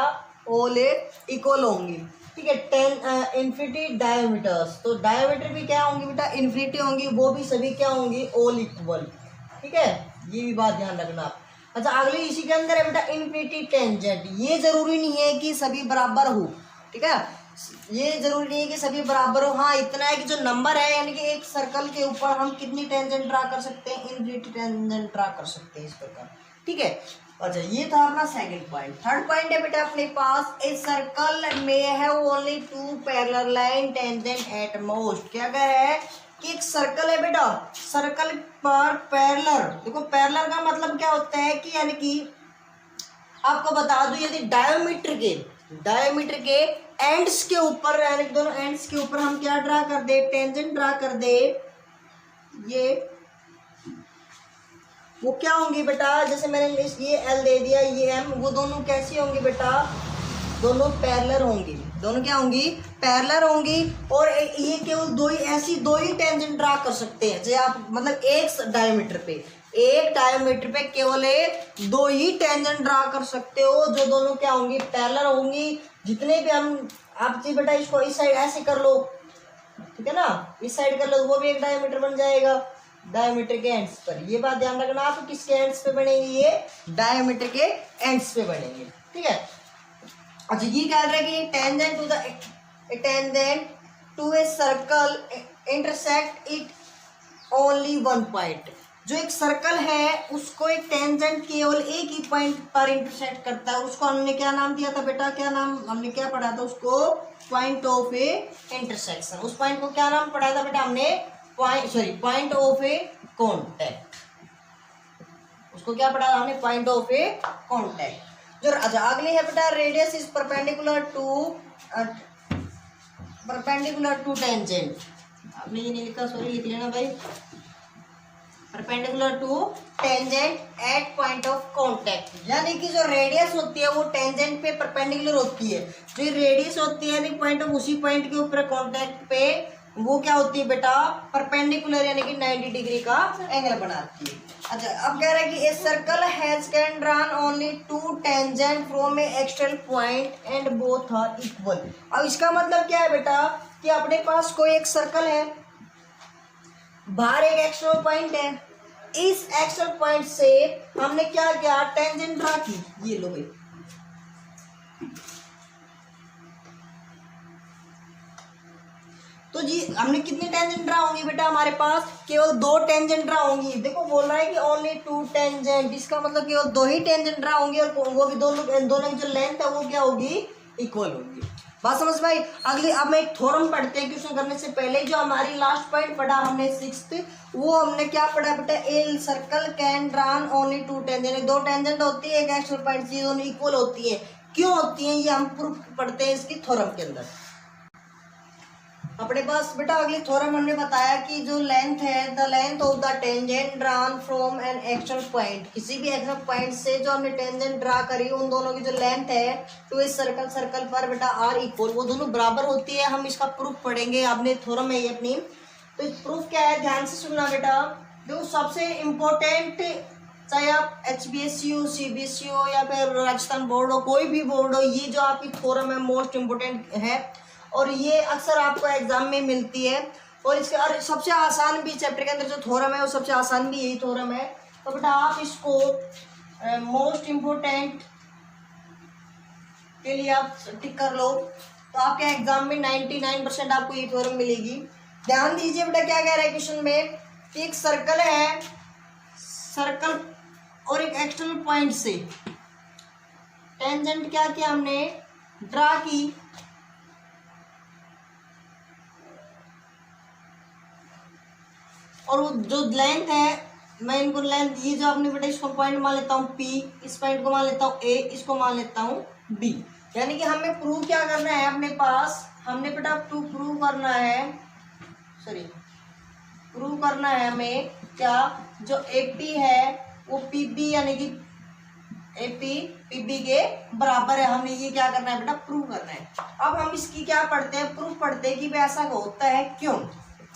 ऑल इक्वल होंगी। ठीक है। 10 इन्फिनिटी डायमीटर्स, तो डायमीटर भी क्या होंगी बेटा? इन्फिनिटी होंगी। वो भी सभी क्या होंगी? All equal. ठीक है, ये भी बात ध्यान रखना आप। अच्छा अगले इसी के अंदर है बेटा इन्फिनिटी टेंजेंट। ये जरूरी नहीं है कि सभी बराबर हो। ठीक है, ये जरूरी नहीं है कि सभी बराबर हो। हाँ इतना है कि जो नंबर है, यानी कि एक सर्कल के ऊपर हम कितनी टेंजेंट ड्रा कर सकते हैं? इन्फिनिटी टेंजेंट ड्रा कर सकते हैं इस प्रकार। ठीक है। अच्छा ये था अपना सेकंड पॉइंट। थर्ड पॉइंट है बेटा अपने पास ए सर्कल में है only 2 parallel line tangent at most. क्या कह रहा है कि एक सर्कल है बेटा, सर्कल पर पैरेलल, देखो पैरेलल का मतलब क्या होता है कि यानी कि आपको बता दूं, यदि डायमीटर के एंड्स के ऊपर, यानी दोनों एंड्स के ऊपर हम क्या ड्रा कर दे? टेंजेंट ड्रा कर दे, ये वो क्या होंगी बेटा? जैसे मैंने ये एल दे दिया, ये एम, वो दोनों कैसी होंगी बेटा? दोनों पैरेलल होंगी। दोनों क्या होंगी? पैरेलल होंगी। और ये केवल दो ही टेंजेंट ड्रा कर सकते हैं। जैसे आप मतलब एक डायमीटर पे केवल 2 ही टेंजेंट ड्रा कर सकते हो, जो दोनों क्या होंगी? पैरेलल होंगी। जितने भी हम आप जी बेटा इसको इस साइड ऐसे कर लो, ठीक है ना, इस साइड कर लो, वो भी एक डायमीटर बन जाएगा डायमीटर के एंड्स पर। ये बात ध्यान रखना आप, किसके एंड्स पे बनेंगे, ये डायमीटर के एंड्स पे बनेंगे, ठीक है। अच्छा ये कह रहा है कि tangent to a circle intersect it only one point. जो एक सर्कल है उसको एक टेंजेंट केवल एक ही पॉइंट पर इंटरसेक्ट करता है, उसको हमने क्या नाम दिया था बेटा, क्या नाम हमने क्या पढ़ा था उसको, पॉइंट ऑफ ए इंटरसेक्शन। उस पॉइंट को क्या नाम पढ़ा था बेटा हमने, पॉइंट ऑफ ए कॉन्टैक्ट। उसको क्या पढ़ा था हमने, पॉइंट ऑफ ए कॉन्टैक्ट। जो अच्छा अगली है बेटा, radius is perpendicular to tangent. आपने ये नहीं लिखा, सॉरी लिख लेना भाई, perpendicular to tangent at point of contact. यानी कि जो रेडियस होती है वो टेंजेंट पे परपेंडिकुलर होती है, जो रेडियस होती है यानी पॉइंट ऑफ उसी पॉइंट के ऊपर कांटेक्ट पे वो क्या होती है बेटा, परपेंडिकुलर यानी कि 90 डिग्री का एंगल बनाती है। अच्छा अब कह रहा है कि a circle has can drawn only two tangent from a external point and both are equal. अब इसका मतलब क्या है बेटा कि अपने पास कोई एक सर्कल है, बाहर एक एक्सटर्नल पॉइंट है, इस एक्सटर्नल पॉइंट से हमने क्या किया, टेंजेंट ड्रा की। ये लो भाई, तो जी हमने कितनी टेंजेंट ड्रा होंगी बेटा, हमारे पास केवल 2 टेंजेंट ड्रा होंगी। देखो बोल रहा है कि ओनली 2 टेंजेंट, इसका मतलब केवल 2 ही टेंजेंट ड्रा होंगी और वो भी दोनों की जो लेंथ है वो क्या होगी, इक्वल होगी। बात समझ में आई। अगली अब मैं एक थ्योरम पढ़ते हैं क्वेश्चन करने से पहले। जो हमारी लास्ट पॉइंट पढ़ा हमने 6th, वो हमने क्या पढ़ा बेटा, a circle can drawn only 2 tangent. 2 tangent होती है, एक एक्चुअल पॉइंट से दोनों इक्वल होती है। क्यों होती है ये हम प्रूफ पढ़ते हैं इसकी थ्योरम के अंदर। अपने पास बेटा अगली थ्योरम हमने बताया कि जो लेंथ है, the length of the tangent drawn from an actual point, किसी भी एक्चुअल पॉइंट से जो हमने टेंजेंट ड्रा करी उन दोनों की जो लेंथ है टू इस सर्कल पर बेटा आर इक्वल, वो दोनों बराबर होती है। हम इसका प्रूफ पढ़ेंगे, आपने थ्योरम है ये अपनी। तो इस प्रूफ क्या है, ध्यान से सुनना बेटा। जो सबसे इम्पोर्टेंट, चाहे आप HBSC हो, CBSE हो या फिर राजस्थान बोर्ड हो, कोई भी बोर्ड हो, ये जो आपकी थ्योरम है मोस्ट इम्पोर्टेंट है और ये अक्सर आपको एग्जाम में मिलती है। और इसके और सबसे आसान भी चैप्टर के अंदर जो थ्योरम है वो सबसे आसान भी यही थ्योरम है। तो बेटा आप इसको मोस्ट इम्पोर्टेंट के लिए आप टिक कर लो, तो आपके एग्जाम में 99% आपको ये थ्योरम मिलेगी। ध्यान दीजिए बेटा क्या कह रहा है क्वेश्चन में कि एक सर्कल है, सर्कल और एक एक्सटर्नल पॉइंट से टेंजेंट क्या किया हमने, ड्रा की। और वो जो लेंथ है, मैं इनको लेंथ, ये जो आपने बेटा इसको पॉइंट मान लेता हूँ P, इस पॉइंट को मान लेता हूँ A, इसको मान लेता हूँ B। यानी कि हमें प्रूव क्या करना है अपने पास, हमने बेटा प्रूव करना है, प्रूव करना है हमें क्या, जो AP है वो PB यानी कि AP PB के बराबर है। हमने ये क्या करना है बेटा, प्रूव करना है। अब हम इसकी क्या पढ़ते हैं, प्रूफ पढ़ते हैं कि ऐसा होता है क्यों।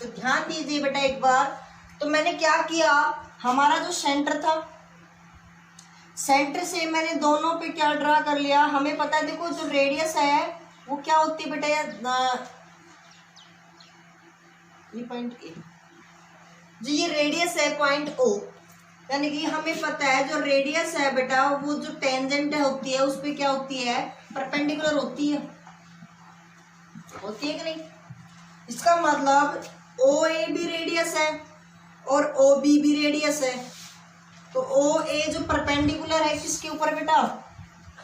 तो ध्यान दीजिए बेटा एक बार। तो मैंने क्या किया, हमारा जो सेंटर था, सेंटर से मैंने दोनों पे क्या ड्रा कर लिया। हमें पता है देखो जो रेडियस है वो क्या होती है बेटा, ये पॉइंट ए, जो ये रेडियस है पॉइंट O, यानी कि हमें पता है जो रेडियस है बेटा वो जो टेंजेंट होती है उस पे क्या होती है, परपेंडिकुलर होती है कि नहीं। इसका मतलब OA भी रेडियस है और OB भी रेडियस है। तो OA जो परपेंडिकुलर है किसके ऊपर बेटा,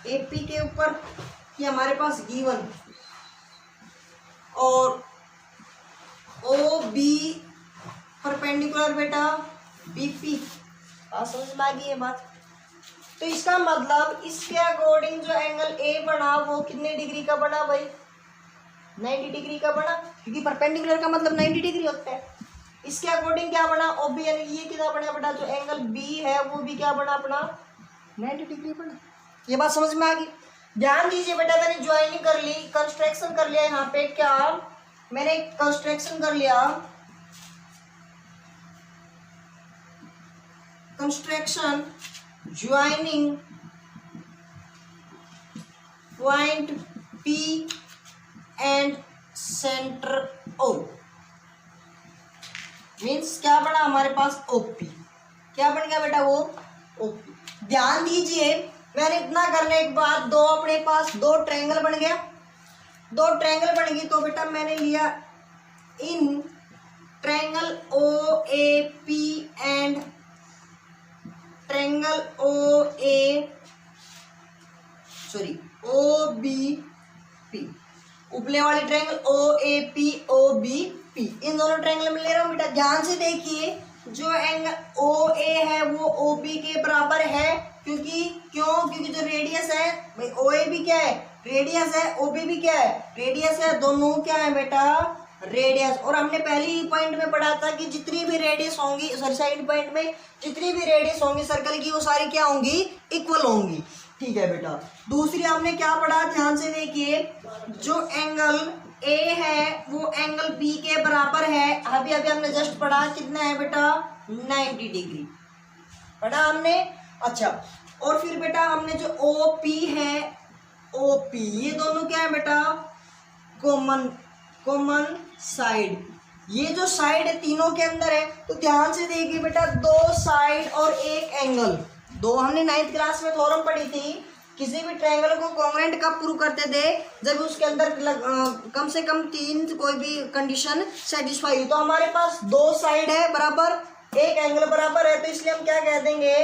AP के ऊपर, ये हमारे पास गिवन, और OB परपेंडिकुलर बेटा BP। समझ में आ गई है बात। तो इसका मतलब इसके अकॉर्डिंग जो एंगल A बना वो कितने डिग्री का बना भाई, 90 डिग्री का बना, क्योंकि परपेंडिकुलर का मतलब 90 डिग्री होता है। इसके अकॉर्डिंग क्या बना, OB यानी ये कितना बना बेटा, जो एंगल B है वो भी क्या बना अपना, 90 डिग्री बना। ये बात समझ में आ गई। ध्यान दीजिए बेटा, मैंने ज्वाइनिंग कर ली, कंस्ट्रक्शन कर लिया। यहाँ पे क्या मैंने कंस्ट्रक्शन कर लिया, construction joining point P and centre O, means क्या बना हमारे पास ओपी, क्या बन गया बेटा वो ओपी। ध्यान दीजिए मैंने इतना करने के बाद दो अपने पास दो ट्रायंगल बन गया, दो ट्रायंगल बन गई तो बेटा मैंने लिया in triangle O A P and triangle O A sorry O B P, उपले वाली triangle O A P O B P, इन दोनों ट्रायंगल में ले रहा हूँ बेटा। ध्यान से देखिए जो एंगल ओ ए है वो ओ बी के बराबर है, क्योंकि जो रेडियस है भाई ओ ए भी क्या है रेडियस है, ओ बी भी क्या है रेडियस है, दोनों क्या है बेटा रेडियस। और हमने पहले ही पॉइंट में पढ़ा था कि जितनी भी रेडियस होंगी सॉरी साइड पॉइंट में जितनी भी रेडियस होंगी सर्कल की वो सारी क्या होंगी इक्वल होंगी, ठीक है बेटा। दूसरी हमने क्या पढ़ा ध्यान से देखिए, जो एंगल ए है वो एंगल बी के बराबर है, अभी हमने जस्ट पढ़ा कितना है बेटा 90 डिग्री पढ़ा हमने। अच्छा और फिर बेटा हमने जो ओ पी है ओ पी ये दोनों क्या है बेटा कॉमन साइड, ये जो साइड है तीनों के अंदर है। तो ध्यान से देखिए बेटा दो साइड और एक एंगल, दो हमने 9th क्लास में थ्योरम पढ़ी थी, किसी भी ट्रायंगल को कॉन्ग्रुएंट कब प्रूव करते थे जब उसके अंदर कम से कम 3 कोई भी कंडीशन सेटिस्फाई हुई। तो हमारे पास दो साइड है बराबर एक एंगल बराबर है, तो इसलिए हम क्या कह देंगे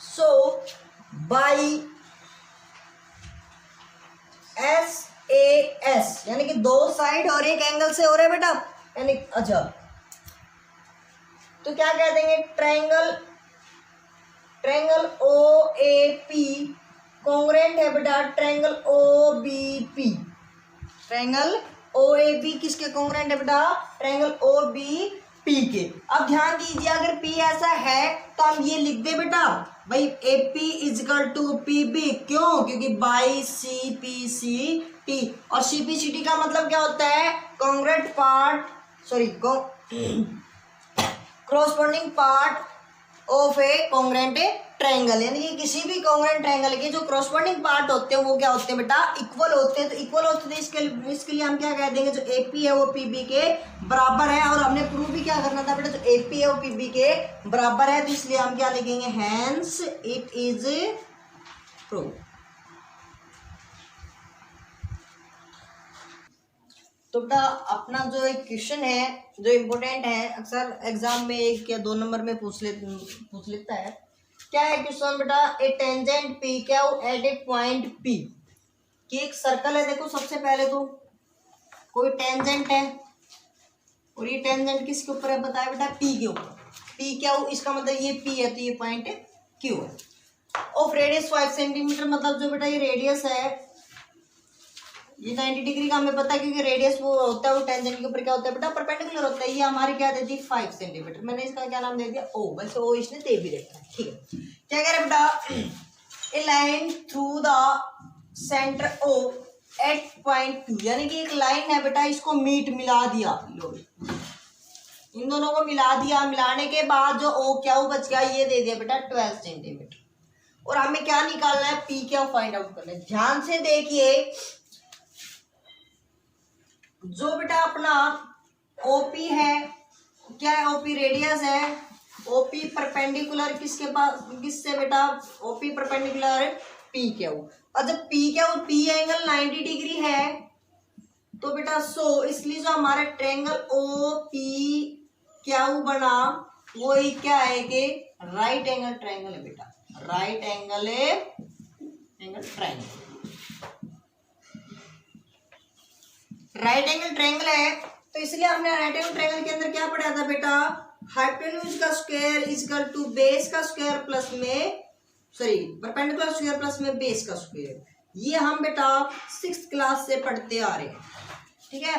so by S A S, यानी कि दो साइड और एक एंगल से हो रहा है बेटा, यानी अच्छा तो क्या कह देंगे triangle O A P congruent है बेटा triangle O B P, triangle O A P किसके कॉन्ग्रुएंट है बेटा ट्रायंगल ओ बी पी के। अब ध्यान दीजिए अगर पी ऐसा है तो हम ये लिख दे बेटा भाई A P is equal to P B, क्यों क्योंकि by C P C T, और सी पी सी टी का मतलब क्या होता है congruent part sorry corresponding part of A congruent triangle, यानी कि किसी भी कॉन्ग्रुएंट ट्रायंगल के जो कॉरस्पॉन्डिंग पार्ट होते हैं वो क्या होते हैं बेटा इक्वल होते हैं। तो इक्वल होते हैं इसके लिए हम क्या कह देंगे जो ए पी है वो पी बी के बराबर है, और हमने प्रूव भी क्या करना था बेटा जो ए पी है वो पी बी के बराबर है, तो इसलिए हम क्या लिखेंगे हैंस इट इज प्रूव। तो बेटा अपना जो एक क्वेश्चन है जो इम्पोर्टेंट है अक्सर एग्जाम में 1 या 2 नंबर में पूछ लेता है, क्या है क्वेश्चन बेटा ए टेंजेंट पी क्या एट ए पॉइंट पी, कि एक सर्कल है देखो सबसे पहले तो कोई टेंजेंट है और ये टेंजेंट किसके ऊपर है बताया बेटा पी के ऊपर, पी क्या हो इसका मतलब ये पी है तो ये पॉइंट क्यू है। ऑफ रेडियस 5 सेंटीमीटर मतलब जो बेटा ये रेडियस है ये 90 डिग्री का हमें पता है क्योंकि रेडियस वो होता है वो टेंजेंट के ऊपर क्या होता है बेटा परपेंडिकुलर होता है, ये हमारी क्या देती है 5 सेंटीमीटर, मैंने इसका क्या नाम दे दिया ओ, वैसे ओ इसने दे भी रखा है ठीक है। क्या कह रहे बेटा a line through the centre O at point 2, यानी कि एक लाइन है बेटा इसको मिला दिया, लो इन दोनों को मिला दिया, मिलाने के बाद जो ओ क्या बच गया ये दे दिया बेटा 12 सेंटीमीटर, और हमें क्या निकालना है पी क्या फाइंड आउट करना है। ध्यान से देखिए जो बेटा अपना ओपी है क्या है ओपी रेडियस है, ओपी परपेंडिकुलर किसके पास किससे बेटा ओपी परपेंडिकुलर पी क्यू, और जब पी एंगल 90 डिग्री है तो बेटा सो इसलिए जो हमारा ट्रायंगल ओ पी क्यू बना वो ही क्या है कि राइट एंगल ट्रायंगल है बेटा, right angle triangle, right angle triangle है। तो इसलिए हमने राइट एंगल ट्रायंगल के अंदर क्या पढ़ा था बेटा हाइपोटेन्यूज का स्क्वायर इक्वल टू बेस का स्क्वायर प्लस में सॉरी परपेंडिकुलर स्क्वायर प्लस में बेस का स्क्वायर, ये हम बेटा 6th क्लास से पढ़ते आ रहे हैं ठीक है।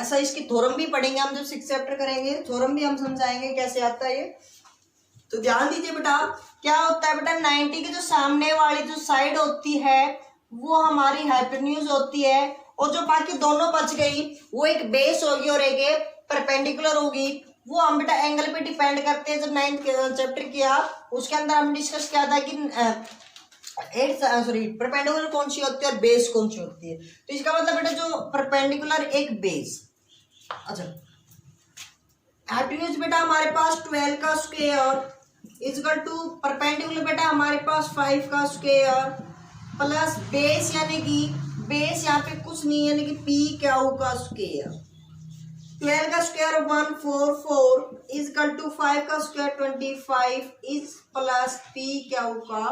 ऐसा इसकी थ्योरम भी पढ़ेंगे हम जब 6th चैप्टर करेंगे, थ्योरम भी हम समझाएंगे कैसे आता है ये। तो ध्यान दीजिए बेटा क्या होता है बेटा 90 की जो सामने वाली जो साइड होती है वो हमारी हाइपोटेन्यूज होती है, और जो बाकी दोनों बच गई वो एक बेस होगी और एक परपेंडिकुलर होगी, वो हम बेटा एंगल पे डिपेंड करते हैं। जब 9th चैप्टर किया उसके अंदर हमने डिस्कस किया था कि परपेंडिकुलर कौन सी होती है और बेस कौन सी होती है? तो इसका मतलब बेटा जो परपेंडिकुलर एक बेस। अच्छा हाइपोटेन्यूज बेटा हमारे पास 12 का स्क्वायर इक्वल टू परपेंडिकुलर बेटा हमारे पास 5 का स्क्वायर प्लस बेस यानी कि बेस यहाँ पे कुछ नहीं यानी कि पी क्यू का स्क्वायर। 12 का स्क्वायर 144 इक्वल टू 5 का square 25 is plus P Q का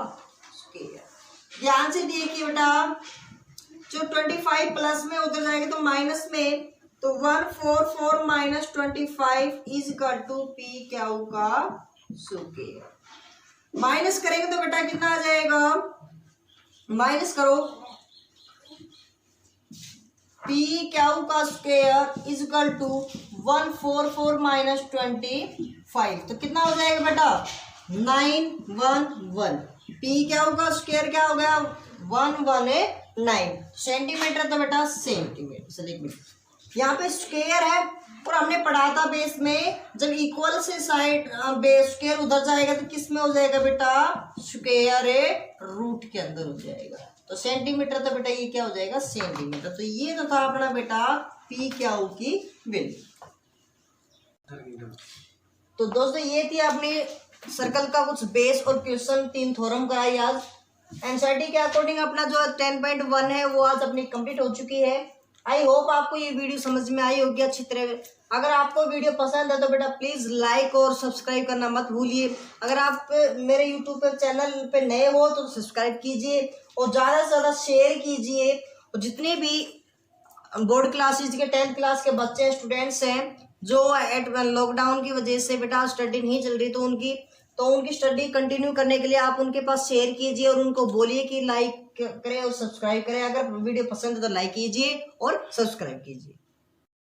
स्क्वायर। ध्यान से देखिए बेटा जो 25 प्लस में उधर जाएगा तो माइनस में, तो 144 minus 25 is equal to P Q का स्क्वायर। माइनस करेंगे तो बेटा कितना आ जाएगा, माइनस करो पी क्यू का square is equal to 144 minus 25 तो कितना हो जाएगा बेटा 911। पी क्यू का स्क्वायर क्या हो गया 119 सेंटीमीटर, तो बेटा सेंटीमीटर। चलिए एक मिनट, यहाँ पे स्क्वायर है और हमने पढ़ा था बेस में जब इक्वल से साइड बेस स्क्वायर उधर जाएगा तो किस में हो जाएगा बेटा स्क्वायर रूट के अंदर हो जाएगा। तो सेंटीमीटर तो बेटा ये क्या हो जाएगा सेंटीमीटर। तो ये तो था अपना बेटा पी क्यू की वैल्यू। तो दोस्तों ये थी अपनी सर्कल का कुछ बेस और क्वेश्चन 3 थ्योरम कराई आज। एनसीईआरटी के अकॉर्डिंग अपना जो 10.1 है वो आज अपनी कंप्लीट हो चुकी है। आई होप आपको ये वीडियो समझ में आई होगी अच्छी तरह। अगर आपको वीडियो पसंद है तो बेटा प्लीज़ लाइक और सब्सक्राइब करना मत भूलिए। अगर आप मेरे यूट्यूब पे चैनल पे नए हो तो सब्सक्राइब कीजिए और ज़्यादा से ज़्यादा शेयर कीजिए। और जितने भी बोर्ड क्लासेज के 10th क्लास के बच्चे स्टूडेंट्स हैं जो लॉकडाउन की वजह से बेटा स्टडी नहीं चल रही तो उनकी स्टडी कंटिन्यू करने के लिए आप उनके पास शेयर कीजिए और उनको बोलिए कि लाइक करें और सब्सक्राइब करें। अगर वीडियो पसंद है तो लाइक कीजिए और सब्सक्राइब कीजिए।